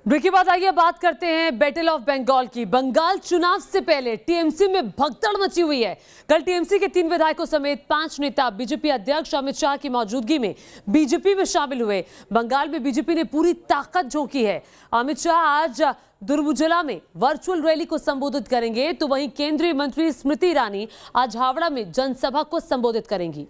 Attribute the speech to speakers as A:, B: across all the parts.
A: Break के बाद आइए बात करते हैं बैटल ऑफ बंगाल की। बंगाल चुनाव से पहले टीएमसी में भगदड़ मची हुई है। कल टीएमसी के 3 विधायकों समेत 5 नेता बीजेपी अध्यक्ष अमित शाह की मौजूदगी में बीजेपी में शामिल हुए। बंगाल में बीजेपी ने पूरी ताकत झोंकी है। अमित शाह आज दुर्बुजला में वर्चुअल रैली को संबोधित करेंगे, तो वहीं केंद्रीय मंत्री स्मृति ईरानी आज हावड़ा में जनसभा को संबोधित करेंगी।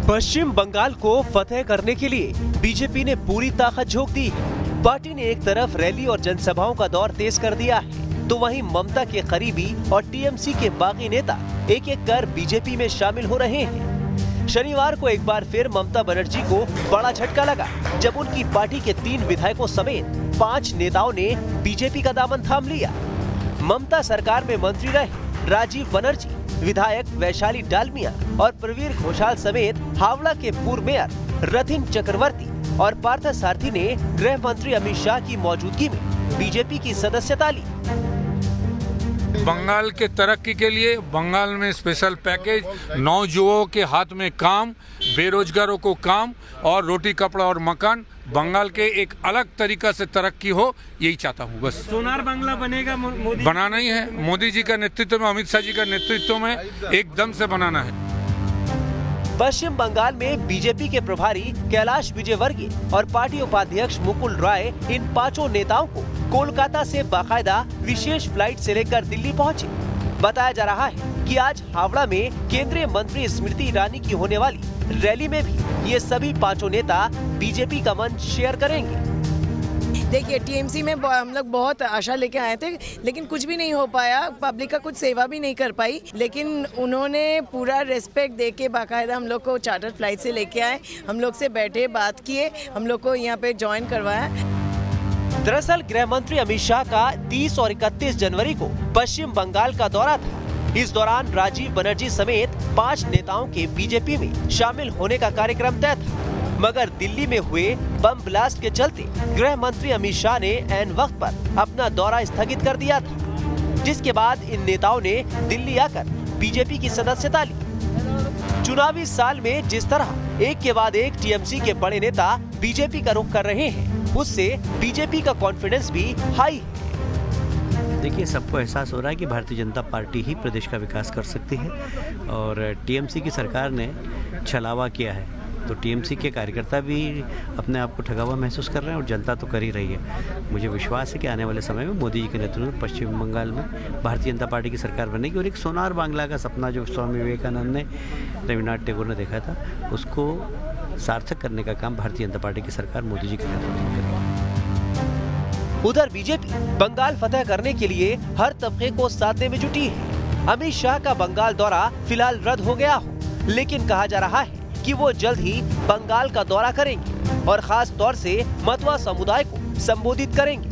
B: पश्चिम बंगाल को फतेह करने के लिए बीजेपी ने पूरी ताकत झोंक दी है। पार्टी ने एक तरफ रैली और जनसभाओं का दौर तेज कर दिया है, तो वहीं ममता के करीबी और टीएमसी के बाकी नेता एक एक कर बीजेपी में शामिल हो रहे हैं। शनिवार को एक बार फिर ममता बनर्जी को बड़ा झटका लगा, जब उनकी पार्टी के 3 विधायकों समेत 5 नेताओं ने बीजेपी का दामन थाम लिया। ममता सरकार में मंत्री रहे राजीव बनर्जी, विधायक वैशाली डालमिया और प्रवीर घोषाल समेत हावड़ा के पूर्व मेयर रथिन चक्रवर्ती और पार्थ सारथी ने गृह मंत्री अमित शाह की मौजूदगी में बीजेपी की सदस्यता ली।
C: बंगाल के तरक्की के लिए बंगाल में स्पेशल पैकेज, नौजुवानों के हाथ में काम, बेरोजगारों को काम और रोटी कपड़ा और मकान, बंगाल के एक अलग तरीका से तरक्की हो, यही चाहता हूँ। बस
D: सोनार बांग्ला बनेगा, मोदी
C: बनाना ही है। मोदी जी का नेतृत्व में, अमित शाह जी का नेतृत्व में एकदम से बनाना है।
B: पश्चिम बंगाल में बीजेपी के प्रभारी कैलाश विजयवर्गीय और पार्टी उपाध्यक्ष मुकुल रॉय इन 5 नेताओं को कोलकाता से बाकायदा विशेष फ्लाइट से लेकर दिल्ली पहुंचे। बताया जा रहा है कि आज हावड़ा में केंद्रीय मंत्री स्मृति ईरानी की होने वाली रैली में भी ये सभी 5 नेता बीजेपी का मंच शेयर करेंगे।
E: देखिए, टीएमसी में हम लोग बहुत आशा लेके आए थे, लेकिन कुछ भी नहीं हो पाया। पब्लिक का कुछ सेवा भी नहीं कर पाई, लेकिन उन्होंने पूरा रिस्पेक्ट देके बाकायदा हम लोग को चार्टर फ्लाइट से लेके आए, हम लोग से बैठे, बात किए, हम लोग को यहाँ पे ज्वाइन करवाया।
B: दरअसल गृह मंत्री अमित शाह का 30 और 31 जनवरी को पश्चिम बंगाल का दौरा था। इस दौरान राजीव बनर्जी समेत 5 नेताओं के बीजेपी में शामिल होने का कार्यक्रम तय था, मगर दिल्ली में हुए बम ब्लास्ट के चलते गृह मंत्री अमित शाह ने ऐन वक्त पर अपना दौरा स्थगित कर दिया था, जिसके बाद इन नेताओं ने दिल्ली आकर बीजेपी की सदस्यता ली। चुनावी साल में जिस तरह एक के बाद एक टीएमसी के बड़े नेता बीजेपी का रुख कर रहे हैं, उससे बीजेपी का कॉन्फिडेंस भी हाई है।
F: देखिए, सबको एहसास हो रहा है कि भारतीय जनता पार्टी ही प्रदेश का विकास कर सकती है और टीएमसी की सरकार ने छलावा किया है, तो टीएमसी के कार्यकर्ता भी अपने आप को ठगा हुआ महसूस कर रहे हैं और जनता तो कर ही रही है। मुझे विश्वास है कि आने वाले समय में मोदी जी के नेतृत्व में पश्चिम बंगाल में भारतीय जनता पार्टी की सरकार बनेगी और एक सोनार बांग्ला का सपना जो स्वामी विवेकानंद ने, रविन्द्रनाथ टैगोर ने देखा था, उसको सार्थक करने का काम भारतीय जनता पार्टी की सरकार मोदी जी के नेतृत्व में करेगी।
B: उधर बीजेपी बंगाल फतेह करने के लिए हर तबके को साधने में जुटी है। अमित शाह का बंगाल दौरा फिलहाल रद्द हो गया हो, लेकिन कहा जा रहा है कि वो जल्द ही बंगाल का दौरा करेंगे और खास तौर से मतवा समुदाय को संबोधित करेंगे।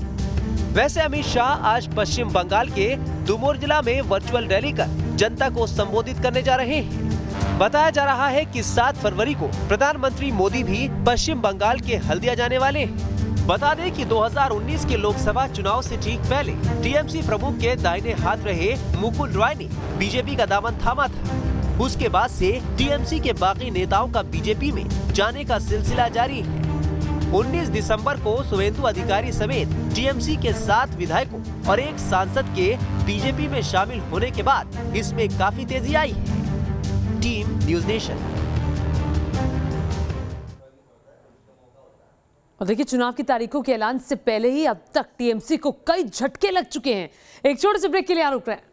B: वैसे अमित शाह आज पश्चिम बंगाल के दुर्बुजला में वर्चुअल रैली कर जनता को संबोधित करने जा रहे हैं। बताया जा रहा है कि 7 फरवरी को प्रधानमंत्री मोदी भी पश्चिम बंगाल के हल्दिया जाने वाले हैं। बता दें कि 2019 के लोकसभा चुनाव से ठीक पहले टीएमसी प्रमुख के दाहिने हाथ रहे मुकुल रॉय ने बीजेपी का दामन थामा था। उसके बाद से टीएमसी के बाकी नेताओं का बीजेपी में जाने का सिलसिला जारी है। 19 दिसंबर को शुभेंदु अधिकारी समेत टीएमसी के 7 विधायकों और 1 सांसद के बीजेपी में शामिल होने के बाद इसमें काफी तेजी आई है। Team news nation.
A: और देखिए, चुनाव की तारीखों के ऐलान से पहले ही अब तक टीएमसी को कई झटके लग चुके हैं। एक छोटे से ब्रेक के लिए रुक रहे हैं।